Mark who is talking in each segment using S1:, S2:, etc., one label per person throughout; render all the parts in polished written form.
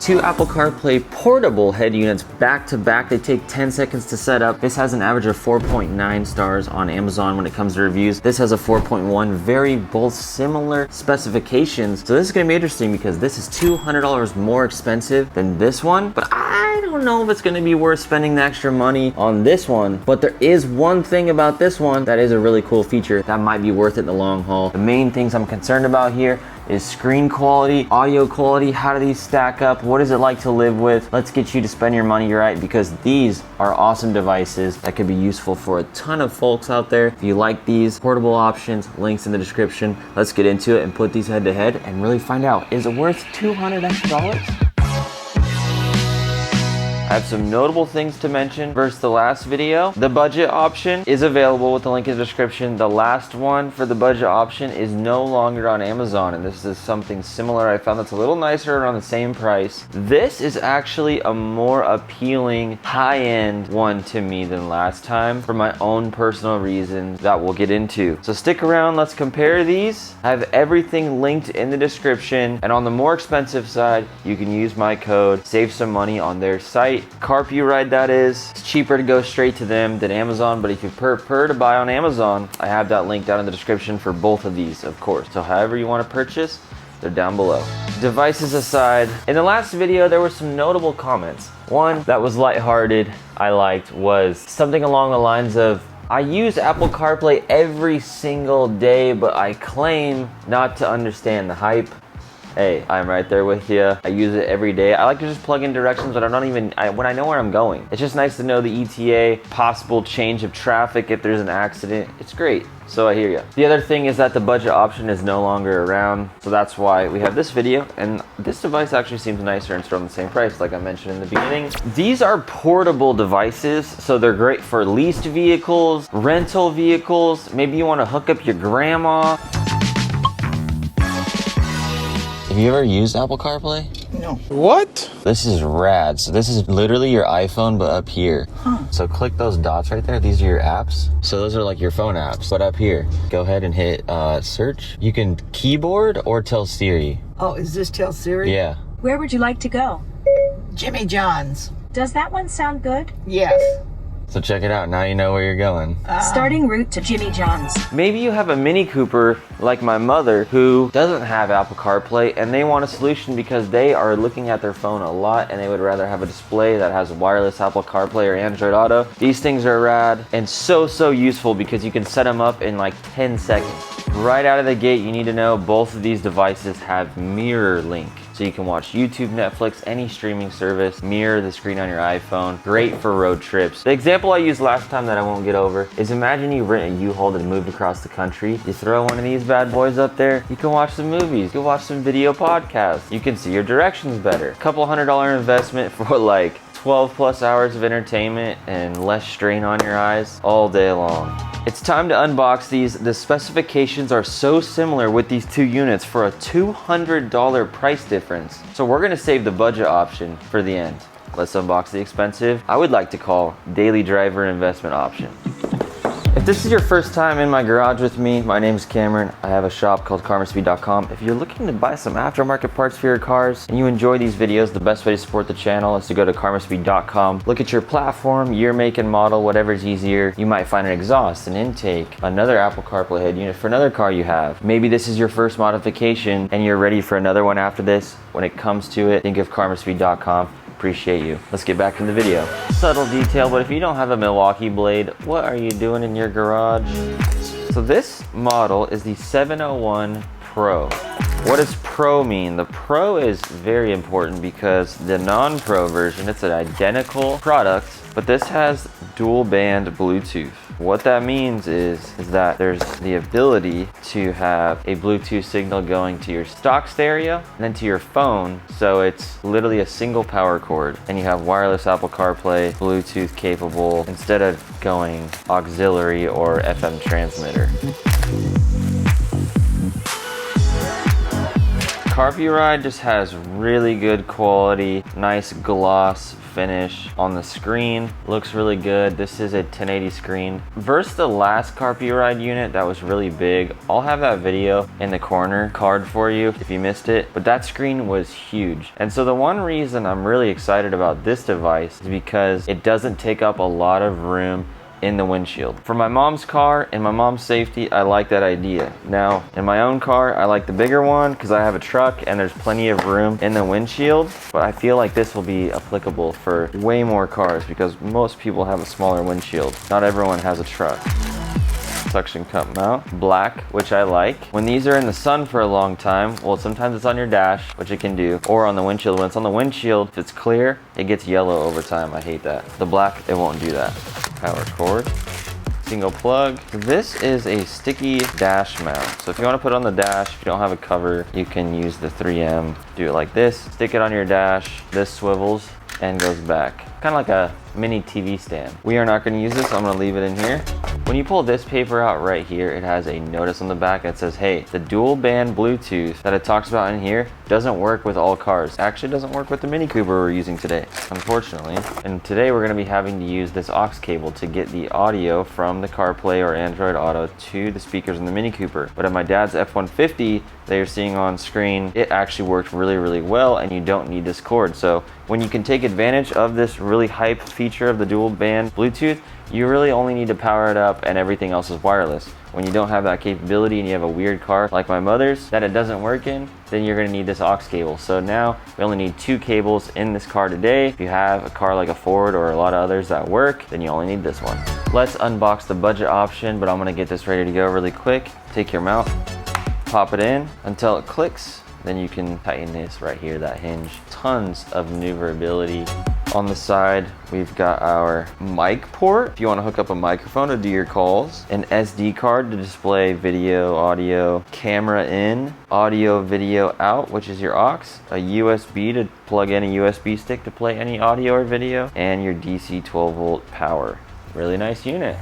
S1: Two Apple CarPlay portable head units back to back. They take 10 seconds to set up. This has an average of 4.9 stars on Amazon when it comes to reviews. This has a 4.1, very both similar specifications. So this is gonna be interesting because this is $200 more expensive than this one, but I don't know if it's gonna be worth spending the extra money on this one. But there is one thing about this one that is a really cool feature that might be worth it in the long haul. The main things I'm concerned about here is screen quality, audio quality. How do these stack up? What is it like to live with? Let's get you to spend your money right, because these are awesome devices that could be useful for a ton of folks out there. If you like these portable options, links in the description. Let's get into it and put these head to head and really find out, is it worth $200 extra? I have some notable things to mention versus the last video. The budget option is available with the link in the description. The last one for the budget option is no longer on Amazon, and this is something similar. I found that's a little nicer around the same price. This is actually a more appealing high-end one to me than last time for my own personal reasons that we'll get into. So stick around, let's compare these. I have everything linked in the description, and on the more expensive side, you can use my code, save some money on their site. CarPlay, that is. It's cheaper to go straight to them than Amazon, but if you prefer to buy on Amazon, I have that link down in the description for both of these, of course. So however you want to purchase, they're down below. Devices aside, in the last video, there were some notable comments. One that was lighthearted, I liked, was something along the lines of, I use Apple CarPlay every single day, but I claim not to understand the hype. Hey, I'm right there with you. I use it every day. I like to just plug in directions, but I'm not even, when I know where I'm going. It's just nice to know the ETA, possible change of traffic if there's an accident. It's great. So I hear you. The other thing is that the budget option is no longer around. So that's why we have this video. And this device actually seems nicer and still on the same price, like I mentioned in the beginning. These are portable devices, so they're great for leased vehicles, rental vehicles. Maybe you want to hook up your grandma. Have you ever used Apple CarPlay?
S2: No. What?
S1: This is rad. So this is literally your iPhone, but up here. Huh. So click those dots right there. These are your apps. So those are like your phone apps, but up here. Go ahead and hit search. You can keyboard or tell Siri.
S2: Oh, is this tell Siri?
S1: Yeah.
S3: Where would you like to go?
S2: Jimmy John's.
S3: Does that one sound good?
S2: Yes.
S1: So check it out. Now you know where you're going.
S3: Starting route to Jimmy John's.
S1: Maybe you have a Mini Cooper like my mother who doesn't have Apple CarPlay, and they want a solution because they are looking at their phone a lot and they would rather have a display that has wireless Apple CarPlay or Android Auto. These things are rad and so useful because you can set them up in like 10 seconds. Right out of the gate, you need to know both of these devices have mirror link. So you can watch YouTube, Netflix, any streaming service, mirror the screen on your iPhone. Great for road trips. The example I used last time that I won't get over is, imagine you rent a U-Haul and moved across the country. You throw one of these bad boys up there, you can watch some movies, you can watch some video podcasts, you can see your directions better. Couple $100 investment for like 12 plus hours of entertainment and less strain on your eyes all day long. It's time to unbox these. The specifications are so similar with these two units for a $200 price difference. So we're gonna save the budget option for the end. Let's unbox the expensive, I would like to call daily driver investment option. If this is your first time in my garage with me, my name is Cameron. I have a shop called Carmaspeed.com. If you're looking to buy some aftermarket parts for your cars and you enjoy these videos, the best way to support the channel is to go to Carmaspeed.com. Look at your platform, year, make, and model, whatever's easier. You might find an exhaust, an intake, another Apple CarPlay head unit for another car you have. Maybe this is your first modification and you're ready for another one after this. When it comes to it, think of Carmaspeed.com. Appreciate you. Let's get back in the video. Subtle detail, but if you don't have a Milwaukee blade, what are you doing in your garage? So this model is the 701 Pro. What does Pro mean? The Pro is very important because the non-Pro version, it's an identical product, but this has dual band Bluetooth. What that means is that there's the ability to have a Bluetooth signal going to your stock stereo and then to your phone. So it's literally a single power cord, and you have wireless Apple CarPlay, Bluetooth capable, instead of going auxiliary or FM transmitter. CarPlay just has really good quality, nice gloss finish on the screen. Looks really good. This is a 1080 screen. Versus the last CarPlay unit that was really big, I'll have that video in the corner card for you if you missed it, but that screen was huge. And so the one reason I'm really excited about this device is because it doesn't take up a lot of room in the windshield. For my mom's car and my mom's safety, I like that idea. Now, in my own car, I like the bigger one because I have a truck and there's plenty of room in the windshield, but I feel like this will be applicable for way more cars because most people have a smaller windshield. Not everyone has a truck. Suction cup mount, black, which I like. When these are in the sun for a long time, well, sometimes it's on your dash, which it can do, or on the windshield. When it's on the windshield, if it's clear, it gets yellow over time. I hate that. The black, it won't do that. Power cord, single plug. This is a sticky dash mount. So if you want to put it on the dash, if you don't have a cover, you can use the 3M. Do it like this, stick it on your dash. This swivels and goes back. Kind of like a mini TV stand. We are not going to use this. I'm going to leave it in here. When you pull this paper out right here, it has a notice on the back that says, hey, the dual band Bluetooth that it talks about in here doesn't work with all cars. It actually doesn't work with the Mini Cooper we're using today, unfortunately. And today we're going to be having to use this aux cable to get the audio from the CarPlay or Android Auto to the speakers in the Mini Cooper. But in my dad's F-150 that you're seeing on screen, it actually worked really, really well, and you don't need this cord. So when you can take advantage of this really hype feature of the dual band Bluetooth, you really only need to power it up and everything else is wireless. When you don't have that capability and you have a weird car like my mother's that it doesn't work in, then you're gonna need this aux cable. So now we only need 2 cables in this car today. If you have a car like a Ford or a lot of others that work, then you only need this one. Let's unbox the budget option, but I'm gonna get this ready to go really quick. Take your mount, pop it in until it clicks. Then you can tighten this right here, that hinge. Tons of maneuverability. On the side, we've got our mic port. If you want to hook up a microphone to do your calls, an SD card to display video, audio, camera in, audio, video out, which is your aux, a USB to plug in a USB stick to play any audio or video, and your DC 12 volt power. Really nice unit.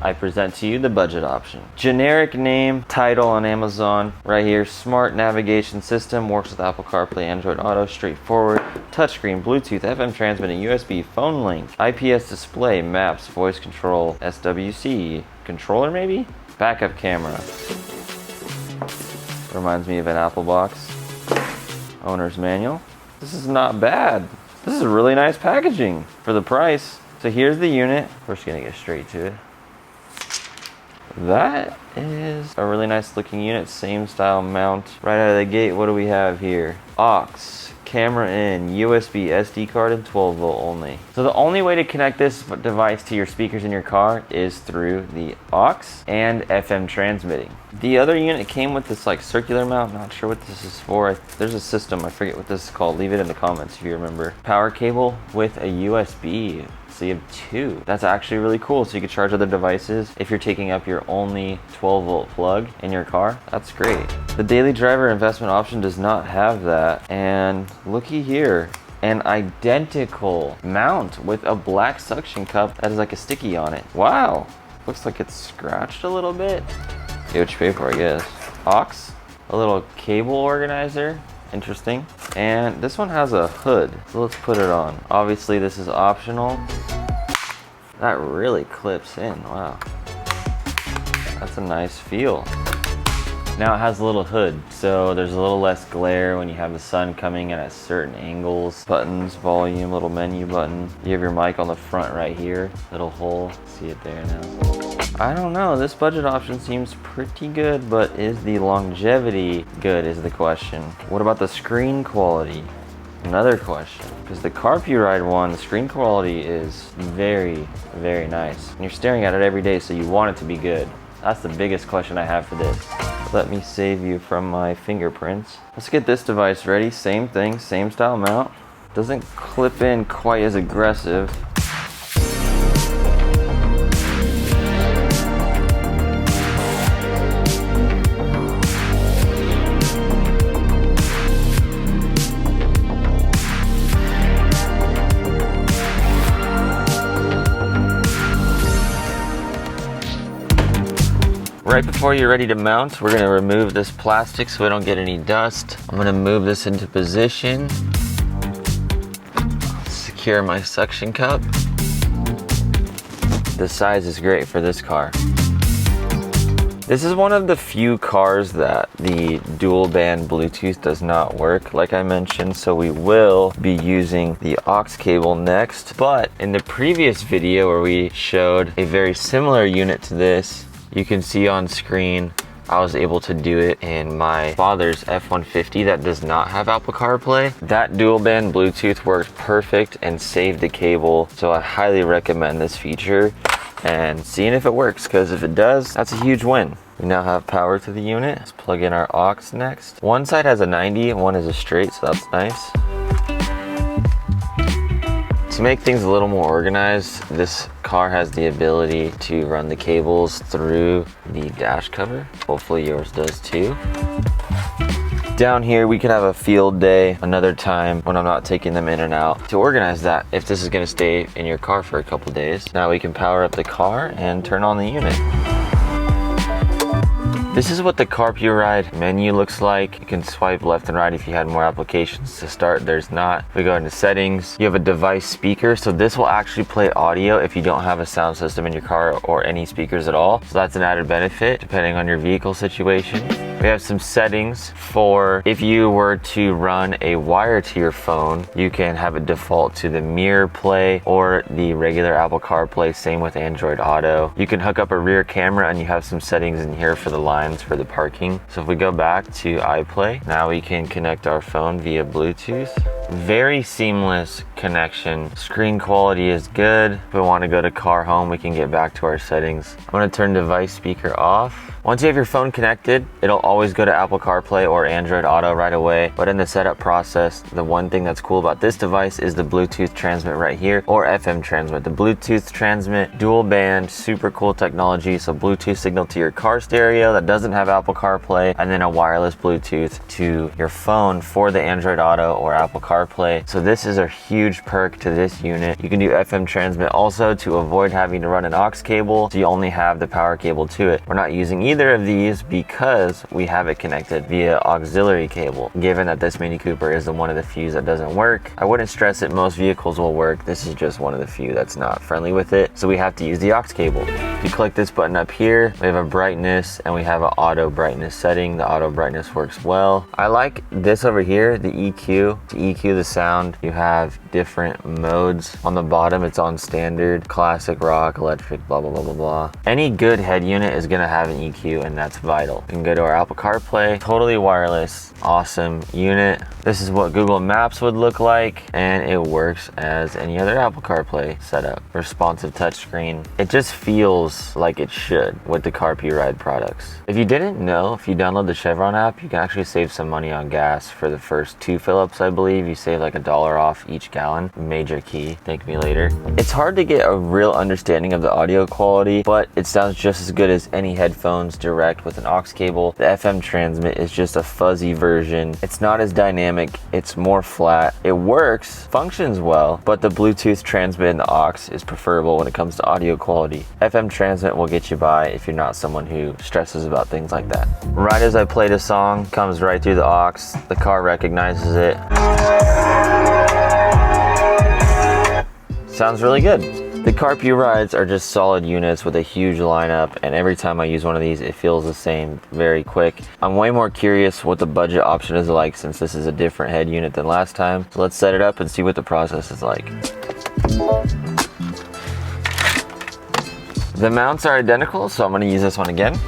S1: I present to you the budget option. Generic name, title on Amazon. Right here, smart navigation system, works with Apple CarPlay, Android Auto, straightforward. Touchscreen, Bluetooth, FM transmitting, USB, phone link, IPS display, maps, voice control, SWC, controller maybe? Backup camera. Reminds me of an Apple box. Owner's manual. This is not bad. This is really nice packaging for the price. So here's the unit. We're just gonna get straight to it. That is a really nice looking unit, same style mount. Right out of the gate, what do we have here? Aux, camera in, USB, SD card, and 12 volt only. So the only way to connect this device to your speakers in your car is through the aux and FM transmitting. The other unit came with this like circular mount, not sure what this is for. There's a system, I forget what this is called. Leave it in the comments if you remember. Power cable with a USB. So you have 2. That's actually really cool. So you can charge other devices if you're taking up your only 12 volt plug in your car. That's great. The daily driver investment option does not have that. And looky here, an identical mount with a black suction cup that is like a sticky on it. Wow, looks like it's scratched a little bit. Get what you pay for, I guess. Aux, a little cable organizer. Interesting. And this one has a hood, so let's put it on. Obviously this is optional. That really clips in, wow. That's a nice feel. Now it has a little hood, so there's a little less glare when you have the sun coming in at certain angles. Buttons, volume, little menu button. You have your mic on the front right here, little hole. See it there now. I don't know, this budget option seems pretty good, but is the longevity good is the question. What about the screen quality? Another question, because the CarPlay one, the screen quality is very, very nice. And you're staring at it every day, so you want it to be good. That's the biggest question I have for this. Let me save you from my fingerprints. Let's get this device ready. Same thing, same style mount. Doesn't clip in quite as aggressive. Right before you're ready to mount, we're gonna remove this plastic so we don't get any dust. I'm gonna move this into position. Secure my suction cup. The size is great for this car. This is one of the few cars that the dual band Bluetooth does not work, like I mentioned, so we will be using the aux cable next. But in the previous video where we showed a very similar unit to this, you can see on screen I was able to do it in my father's F-150 that does not have Apple CarPlay. That dual band Bluetooth works perfect and saved the cable, so I highly recommend this feature and seeing if it works, because if it does, that's a huge win. We now have power to the unit. Let's plug in our aux next. One side has a 90 and one is a straight, so that's nice. To make things a little more organized, this car has the ability to run the cables through the dash cover. Hopefully yours does too. Down here, we could have a field day another time when I'm not taking them in and out to organize that if this is gonna stay in your car for a couple days. Now we can power up the car and turn on the unit. This is what the CarPlay menu looks like. You can swipe left and right if you had more applications to start. There's not. We go into settings. You have a device speaker, so this will actually play audio if you don't have a sound system in your car or any speakers at all. So that's an added benefit depending on your vehicle situation. We have some settings for if you were to run a wire to your phone, you can have it default to the Mirror Play or the regular Apple CarPlay, same with Android Auto. You can hook up a rear camera and you have some settings in here for the lines for the parking. So if we go back to iPlay, now we can connect our phone via Bluetooth. Very seamless connection. Screen quality is good. If we want to go to car home, we can get back to our settings. I'm going to turn device speaker off. Once you have your phone connected, it'll always go to Apple CarPlay or Android Auto right away. But in the setup process, the one thing that's cool about this device is the Bluetooth transmit right here, or FM transmit. The Bluetooth transmit, dual band, super cool technology. So Bluetooth signal to your car stereo that doesn't have Apple CarPlay, and then a wireless Bluetooth to your phone for the Android Auto or Apple CarPlay. So this is a huge perk to this unit. You can do FM transmit also to avoid having to run an aux cable, so you only have the power cable to it. We're not using either of these because we have it connected via auxiliary cable. Given that this Mini Cooper is one of the few that doesn't work, I wouldn't stress it, most vehicles will work. This is just one of the few that's not friendly with it, so we have to use the aux cable. If you click this button up here, we have a brightness and we have an auto brightness setting. The auto brightness works well. I like this over here, the EQ. To EQ the sound, you have different modes. On the bottom, it's on standard, classic, rock, electric, blah, blah, blah, blah, blah. Any good head unit is gonna have an EQ, and that's vital. We can go to our Apple CarPlay, totally wireless, awesome unit. This is what Google Maps would look like, and it works as any other Apple CarPlay setup. Responsive touchscreen. It just feels like it should with the CarPlay products. If you didn't know, if you download the Chevron app, you can actually save some money on gas for the first 2 fill-ups, I believe. You save like $1 off each gallon. Major key, thank me later. It's hard to get a real understanding of the audio quality, but it sounds just as good as any headphones direct with an aux cable. The FM transmit is just a fuzzy version. It's not as dynamic, it's more flat. It works, functions well, but the Bluetooth transmit and the aux is preferable when it comes to audio quality. FM transmit will get you by if you're not someone who stresses about things like that. Right as I played a song, comes right through the aux, the car recognizes it. Sounds really good. The CarPlay rides are just solid units with a huge lineup, and every time I use one of these, it feels the same, very quick. I'm way more curious what the budget option is like since this is a different head unit than last time. So let's set it up and see what the process is like. The mounts are identical, so I'm gonna use this one again.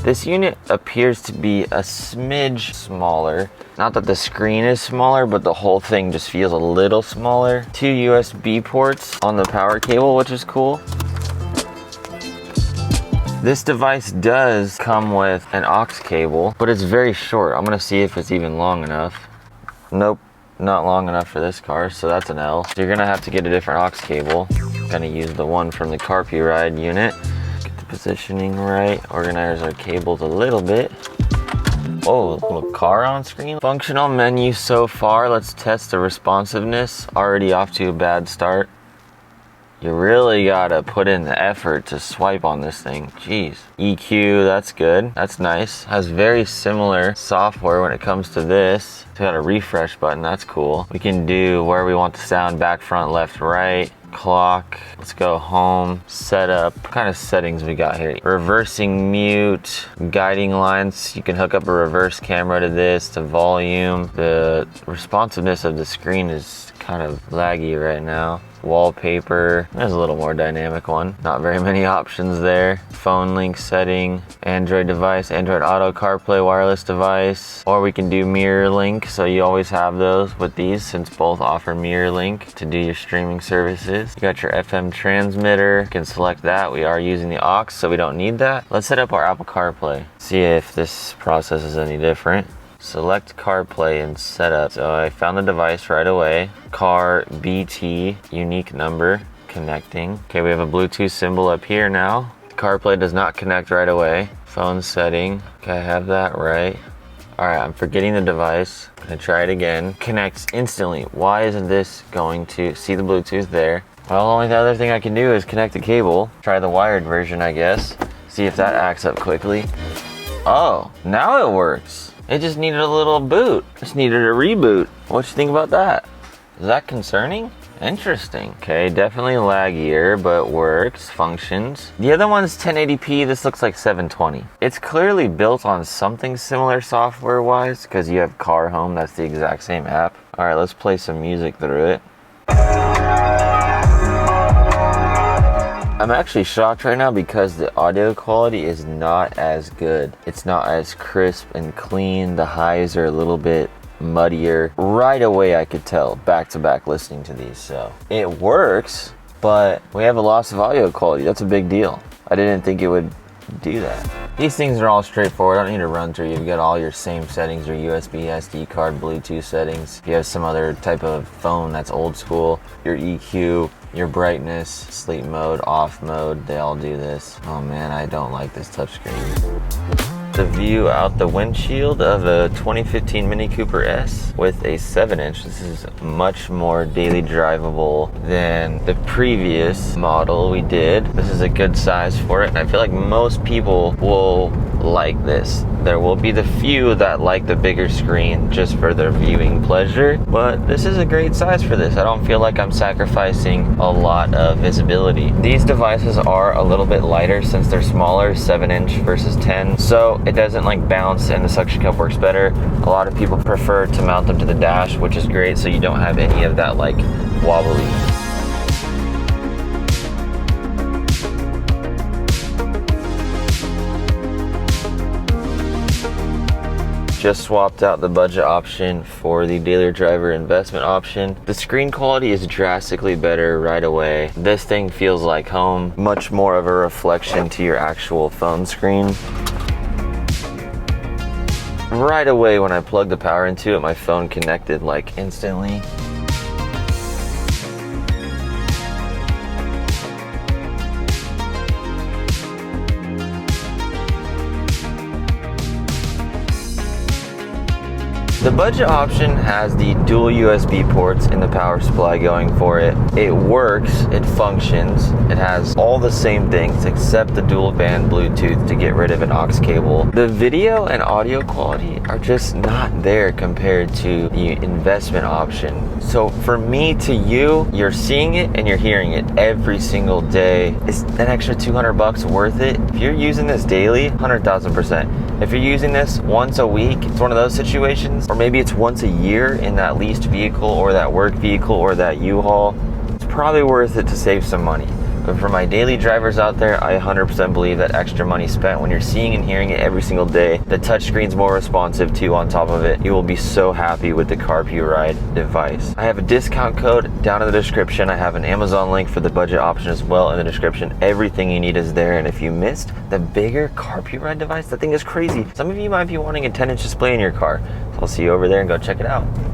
S1: This unit appears to be a smidge smaller. Not that the screen is smaller, but the whole thing just feels a little smaller. 2 USB ports on the power cable, which is cool. This device does come with an aux cable, but it's very short. I'm gonna see if it's even long enough. Nope, not long enough for this car, so that's an L. So you're gonna have to get a different aux cable. I'm gonna use the one from the CarPlay unit. Get the positioning right, organize our cables a little bit. Oh, little car on screen. Functional menu so far. Let's test the responsiveness. Already off to a bad start. You really gotta put in the effort to swipe on this thing. Jeez. EQ, that's good. That's nice. Has very similar software when it comes to this. It's got a refresh button, that's cool. We can do where we want the sound, back, front, left, right. Clock. Let's go home. Setup. What kind of settings we got here? Reversing mute. Guiding lines. You can hook up a reverse camera to this, to volume. The responsiveness of the screen is kind of laggy right now. Wallpaper. There's a little more dynamic one. Not very many options there. Phone link setting. Android device. Android Auto, CarPlay, wireless device. Or we can do mirror link. So you always have those with these since both offer mirror link to do your streaming services. You got your FM transmitter. You can select that. We are using the aux, so we don't need that. Let's set up our Apple CarPlay. See if this process is any different. Select CarPlay and setup. So I found the device right away. Car BT, unique number, connecting. Okay, we have a Bluetooth symbol up here now. CarPlay does not connect right away. Phone setting, okay, I have that right. All right, I'm forgetting the device. I'm gonna try it again. Connects instantly. Why isn't this going to see the Bluetooth there? Well, only the other thing I can do is connect the cable. Try the wired version, I guess. See if that acts up quickly. Oh, now it works. It just needed a little boot. Just needed a reboot. What you think about that? Is that concerning? Interesting. Okay, definitely laggier, but works, functions. The other one's 1080p. This looks like 720. It's clearly built on something similar software-wise because you have Car Home. That's the exact same app. All right, let's play some music through it. I'm actually shocked right now because the audio quality is not as good. It's not as crisp and clean. The highs are a little bit muddier. Right away I could tell back to back listening to these. So it works, but we have a loss of audio quality. That's a big deal. I didn't think it would do that. These things are all straightforward. I don't need to run through. You've got all your same settings, your USB, SD card, Bluetooth settings. If you have some other type of phone that's old school, your EQ, your brightness, sleep mode, off mode, they all do this. Oh man, I don't like this touchscreen. The view out the windshield of a 2015 Mini Cooper S with a 7-inch. This is much more daily drivable than the previous model we did. This is a good size for it, and I feel like most people will like this. There will be the few that like the bigger screen just for their viewing pleasure, but this is a great size for this. I don't feel like I'm sacrificing a lot of visibility. These devices are a little bit lighter since they're smaller, 7-inch versus 10, so it doesn't like bounce and the suction cup works better. A lot of people prefer to mount them to the dash, which is great, so you don't have any of that like wobbly. Just swapped out the budget option for the daily driver investment option. The screen quality is drastically better right away. This thing feels like home, much more of a reflection to your actual phone screen. Right away when I plugged the power into it, my phone connected like instantly. The budget option has the dual USB ports in the power supply going for it. It works, it functions, it has all the same things except the dual band Bluetooth to get rid of an aux cable. The video and audio quality are just not there compared to the investment option. So for me to you, you're seeing it and you're hearing it every single day. Is that extra $200 worth it? If you're using this daily, 100,000%. If you're using this once a week, it's one of those situations, or maybe it's once a year in that leased vehicle or that work vehicle or that U-Haul, it's probably worth it to save some money. But for my daily drivers out there, I 100% believe that extra money spent when you're seeing and hearing it every single day, the touchscreen's more responsive too on top of it. You will be so happy with the CarPlay device. I have a discount code down in the description. I have an Amazon link for the budget option as well in the description. Everything you need is there, and if you missed the bigger CarPlay device, that thing is crazy. Some of you might be wanting a 10-inch display in your car. So I'll see you over there and go check it out.